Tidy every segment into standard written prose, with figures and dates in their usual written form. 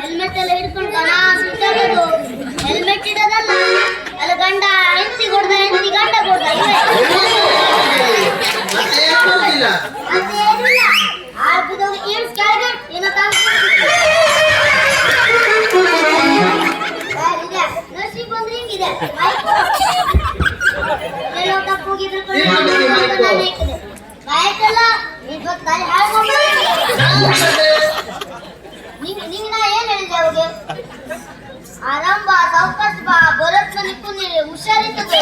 Helmet ಎಲ್ಲ ಹಿಡ್ಕೊಂಡು helmet ಇಡೋದಲ್ಲ ಅಲ್ಲ ಗಂಡ ಹೆಂಡತಿ ಕೊಡ್ದ ಹೆಂಡತಿ ಗಂಡ ಕೊಡ್ದ ನರ್ಸಿಂಗ್ ಬಂದ್ರೆ ಹಿಂಗಿದೆ ತಪ್ಪೋಗಿದ್ರು ಗಾಯಕಲ್ಲ ನಿಂಗೆ ನಾ ಏನ್ ಹೇಳಿದೆ ಅವ್ರಿಗೆ ಆರಾಮ್ ಬಾ ಸಾವಕಾಶ ಬಾ ಬರತ್ ನಿಕ್ಕು ಹುಷಾರಿರ್ತದೆ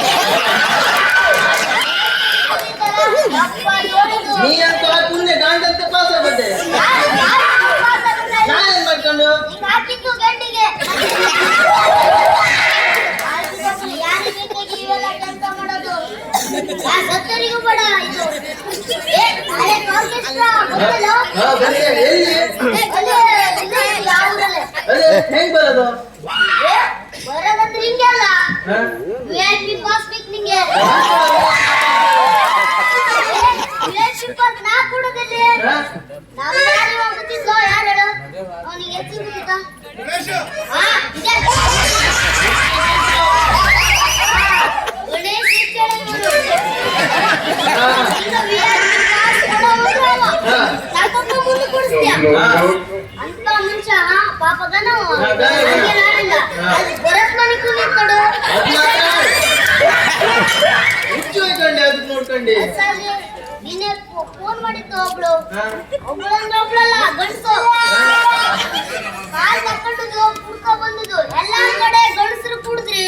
ಹಾಕಿತ್ತು ಗಂಡಿಗೆ ಇವೆಲ್ಲ ಕೆಲಸ ಮಾಡೋದು ಸತ್ತರಿಗೂ ಬೇಡ ಇದು ಬರೋದಂದ್ರೆ ಹಿಂಗೆಲ್ಲ VIP ಪಾಸ್ ಬೇಕು ನಿಂಗೆ ನಾ ಕೊಡೋದಲ್ಲಿ ನಾವು ಯಾರು ಗೊತ್ತಿದ್ದೋ ಯಾರು ಹೇಳು ಅವನಿಗೆ ಹೆಚ್ಚಿಗೆ ಗೊತ್ತಿದ್ದ ಗಣೇಶ್ ಅಂತ ಮನುಷ್ಯ ಪಾಪದ ಬರತ್ ಮನೆ ಕೂತ್ಕೊಂಡು ನೀನೆ ಫೋನ್ ಮಾಡಿತ್ತು ಒಬ್ಳಂದ್ರೆ ಒಬ್ಳಲ್ಲ ಗಂಡಸು ಕಾಲ್ ತಕೊಂಡು ಕುಡ್ಕೊ ಬಂದುದು ಎಲ್ಲಾ ಕಡೆ ಗಂಡಸರು ಕುಡಿದ್ರಿ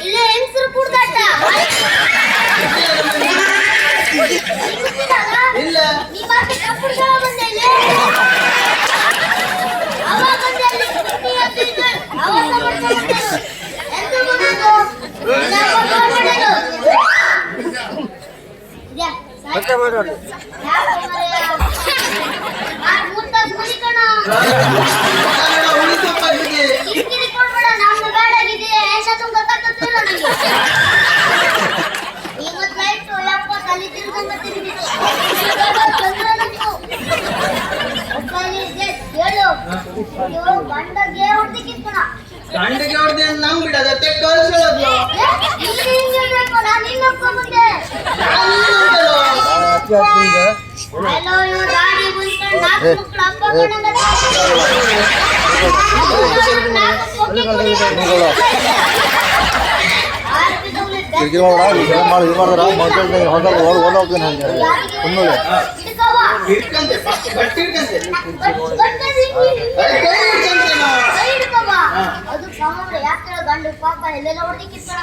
ಇಲ್ಲೇ ಹೆಂಗಸರು ಕುಡ್ದಾಟ ನೀ ಮತ್ತೆ ಕಪ್ಪುಡ್ಸ ಬಂದೆ ಇಲ್ಲಿ ಅವಾಗ ಬಂದೆ ಅಲ್ಲಿ ಅವಾಗ ಮಾಡ್ಕೊಂಡು ಎಂತ ಬಂದದು ಮತ್ತೆ ಮಾಡೋಣ ಗಂಡಗೆ ಹೊಡ್ದಿಕ್ಕಿತ್ತಣ ಗಂಡಗೆ ಹೊಡ್ದೆ ನಮ್ ಬಿಡದತ್ತೆ ಕಳ್ಸೋದು ಹಲೋ ಇವ್ ಗಾಡಿ ಅದು ಸಾಮಾನ್ಯ ಯಾಕೆ ಗಂಡು ಪಾಪ ಎಲ್ಲೆಲ್ಲ ಹೊಡ್ದಿಕ್ಕಿತ್ತಣ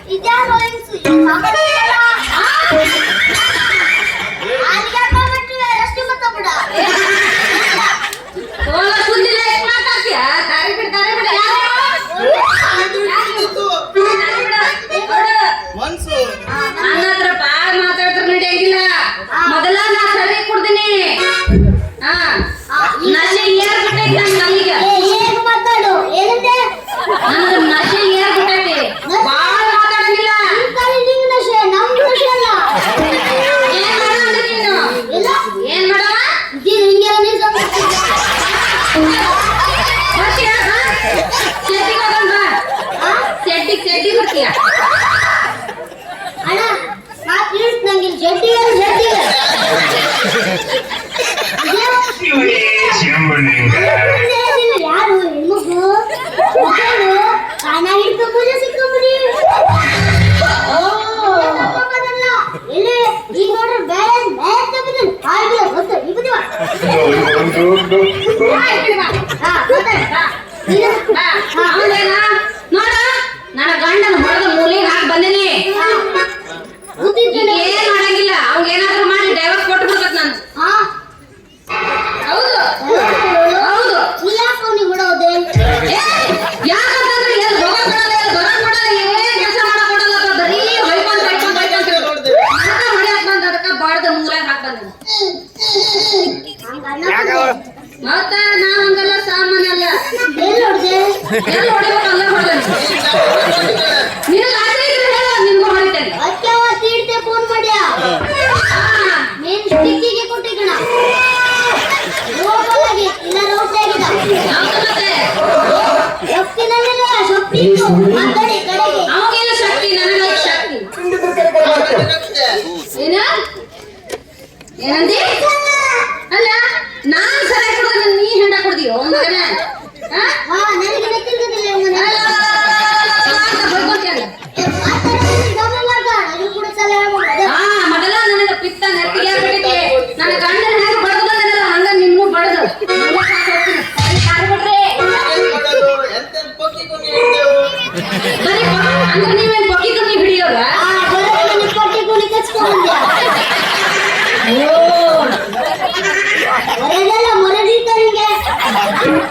ಇದ್ಯಾರೋ ಹಂಗಂದ್ರ ಬಾಳ ಮಾತಾಡ್ತಾರ ನಡೆಯಂಗಿಲ್ಲ. ಮೊದಲ ನಾ ಸರಿ ಕುಡ್ದಿನಿ. ಹಾ ನಶೆ ಏರ್ ಬಿಟ್ಟೈತಿ ನನ್ ತಲೆಗೆ. ಏನ್ ಮಾತಾಡು ಏನಂತೆ ನನಗ ನಶೆ ಏರ್ ಬಿಟ್ಟೈತಿ. ಬಾಳ ಮಾತಾಡಂಗಿಲ್ಲ. ನಿಂಗ್ ನಶೆ ನಮ್ದು ನಶೆ ಅಲ್ಲ. ಏನ್ ಮಾಡಂದ್ರಿ ನೀನು? ಇಲ್ಲ ಏನ್ ಮಾಡವ? ಹಿಂಗೆಲ್ಲ ನೀನ್ ಬರ್ತೀಯ? ಶೆಟ್ಟಿಗೆ ಹೋಗೋಣ ಬಾ. ಶೆಟ್ಟಿಗೆ ಬರ್ತೀಯ? ಅಣ್ಣ ಮಾತು ಇಳಿಸ್ ನಂಗೆ ಜಡ್ಡಿಗೆ ಯಾರು ಹೆಣ್ಮಗು ಕಾಣ ಹಿಡ್ಕೊ ಪೂಜೆ ಸಿಕ್ಕೊಂಬಿಡಿ. ಇಲ್ಲಿ ಈಗ ನೋಡ್ರಿ ಬೇರೆ ತಪ್ಪಿದ್ದೀನಿ ಹಾಗೆ ಗೊತ್ತು ಇಬ್ಬದಿವ ನೋಡ ನನ್ನ ಗಂಡನ ಹೊಡೆದ ಮೂಲಿಗೆ ಹಾಕಿ ಬಂದಿನಿ. ಏನ್ ಮಾಡಂಗಿಲ್ಲ. ಅವ್ಗ ಏನಾದ್ರು ಮಾಡಿ ಡೈವರ್ಸ್ ಕೊಟ್ಟು ಬಿಡ್ಬೇಕು ನಾನು. ಹೌದು ಹೌದು. ಯಾಕೆ ಅವ್ನಿಗೆ ಬಿಡೋದೆ ಯಾಕಂತಂದ್ರೆ ಎಲ್ಲಿ ಹೋಗ ಕೊಡಲ್ಲ, ಎಲ್ಲಿ ಬರೋದ್ ಕೊಡಲ್ಲ, ಏನ್ ಕೆಲಸ ಮಾಡಕ್ ಕೊಡಲ್ಲ. ಬರೀ ಹೊಯ್ಕೊಂಡ್ ಹೊಡ್ಯಾಕ್ ಬಂದ ಅದಕ್ಕ ಬಾಡ್ದ ಮೂಲಾಗ ಹಾಕ್ ಬಂದ. ಮತ್ತ ನಾ ಹಂಗಲ್ಲ ಸಾಮಾನ್ಯ ಅಲ್ಲ. ಎಲ್ಲಿ ಹೊಡ್ದೆ ಎಲ್ಲಿ ಹೊಡಿಬೇಕು ಅಲ್ಲ ಹೊಡೆದ. ನಿನಗ ಆಸೆ ಇದ್ರೆ ಹೇಳ, ನಿನ್ಗೂ ಹೊಡಿತೇನೆ. ಅಕ್ಕ ತೀಡ್ತೆ ಫೋನ್ ಮಾಡ್ಯಾ ಮೇನ್ ಸ್ಟಿಕ್ಕಿಗೆ ಕೊಟ್ಟಿಗಣ ರೋಪಾಗಿ ಇಲ್ಲ ರೋಟೆ ಆಗಿದ ಶಕ್ತಿನಲ್ಲ ಶಕ್ತಿ ಮಾತಾಡಿ ಕಡೆಗೆ ಅವಾಗೇನು ಶಕ್ತಿ, ನನಗೆ ಶಕ್ತಿ. ಏನ ಏನಂದಿ? ಅಲ್ಲ ನಾನ್ ಸರಿ ಕುಡ್ದ ನೀ ಹೆಂಡ ಕುಡ್ದಿಯೋ ಮಗನ? ಹಾ ನನಗೆ ಗೊತ್ತಿರ್ತಿಲ್ಲ ಇವನ ಮೊದಲ ನನಗ ಪಿತ್ತ ನೆತ್ತಿಗೆ ಆಗ್ಬಿಟ್ಟೈತಿ. ನನ್ನ ಗಂಡನ ಹೆಂಗ ಬಡದು ಬಂದನಲ್ಲ ಹಂಗ ನಿನ್ನೂ ಬಡದು ಬಿಡ್ರಿ. ಬರೀ ಅಂದ್ರೆ ನೀವೇನ್ ಪೊಕ್ಕಿ ಕಮ್ಮಿ ಹಿಡಿಯೋಲ್ಲ? ಪಟ್ಟಿ ಕೂಲಿ ಕಚ್ಕೊಂಡ್ಯ ಮರದಲ್ಲ ಮರದಿತ್ತ ನಿಂಗೆ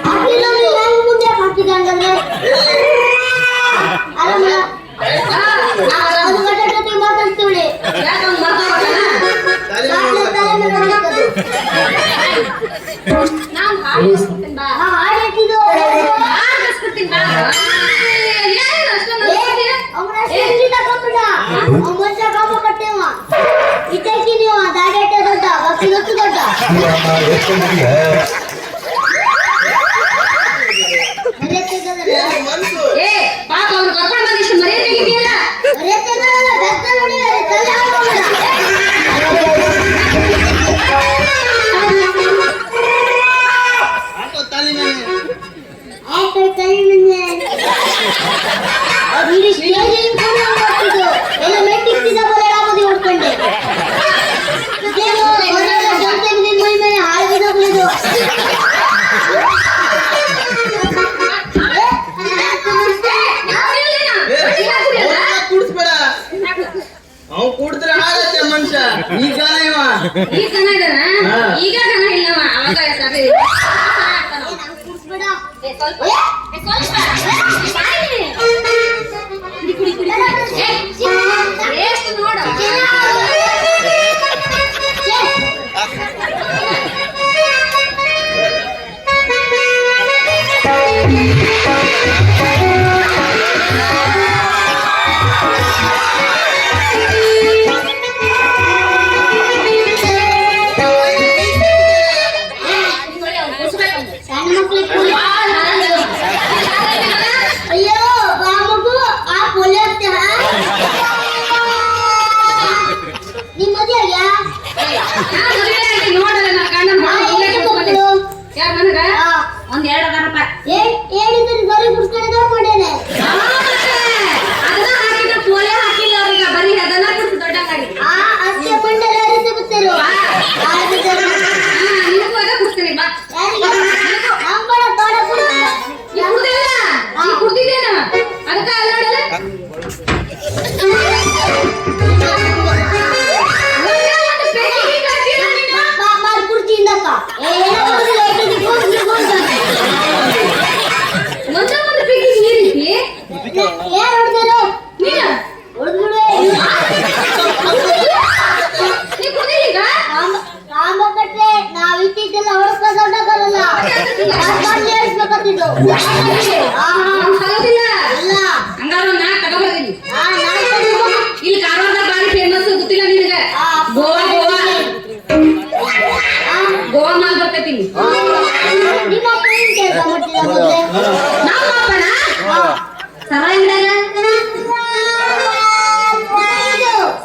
ಹಾಕಿಲ್ಲ ನಾನು ಮುಂದೆ ಹಾಕಿದಂಗಂದ್ರೆ ಆರಾಮಲ್ಲ ಅದು ಗಟ್ಟ ಜೊತೆ ಮಾತಾಡ್ತೀವಿ ಯಾಕೆ ಅವ್ನು ಮರ್ತೋಗ್ಬಿಟ್ಟಾನ? ನಾವು ಹಾಡು ಬಿಸ್ಕೊಡ್ತೀನಿ ಬಾ. ಹಾಡಿಟ್ಟಿದ್ದು ಹಾಡು ಬಿಸ್ಕೊಡ್ತೀನಿ ಬಾ. ಏನು ಅಷ್ಟೊಂದು ಅನ್ಕೊಂಡ್ಯ? ಅವನ ಸಂಗೀತ ಕಂಪನ ಅವ ಮಂಚ ಕಾಮ ಕಟ್ಟೆವ ಇದ್ದಕ್ಕೆ ನೀವು ದಾಡೇಟ ದೊಡ್ಡ ಭಕ್ತಿ ಗೊತ್ತು ದೊಡ್ಡ ಏ ಪಾಪ ಅವ್ನು ಕರ್ಕೊಂಡು ಬಂದಿಷ್ಟು ಮರ್ಯಾದೆ ಇದೆಯಲ್ಲ. ಅವ್ ಕುಡಿದ್ರೆ ಹಾಳತ್ತೆ ಮನುಷ್ಯ. ಈಗ ಇವ ಈಗ ಕನ ಇದಾನ, ಈಗ ಕನ ಇಲ್ಲವ. ಅವಾಗ ಸರಿ ಎಷ್ಟು ನೋಡ ಅಯ್ಯೋ ಬಾಮಗು ಆ ಪೊಲೆ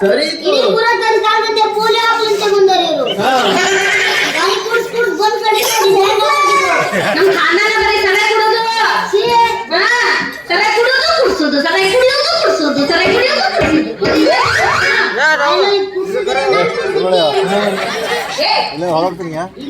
ಸರಿ ಇಡೀ ಪುರಾತನ ಕಾಲದಿಂದ ಪೋಲಿ ಹಾಕ್ಲಿಂತೆ ಬಂದವರು ಇವರು ಗಾಳಿ ಕುಡ್ಸ್ ಬಂದ್ ಕಡೆ ನಮ್ ಖಾನಾನ ಬರೀ ಸಲಹೆ ಕೊಡೋದು ಸಲಹೆ ಕುಡಿಯೋದು ಕುಡ್ಸೋದು ಸಲಹೆ ಕುಡಿಯೋದು ಕುಡ್ಸೋದು ಸಲಹೆ ಕುಡಿಯೋದು ಕುಡ್ಸೋದು ಹೊರಡ್ತೀನಿ ಯಾಕೆ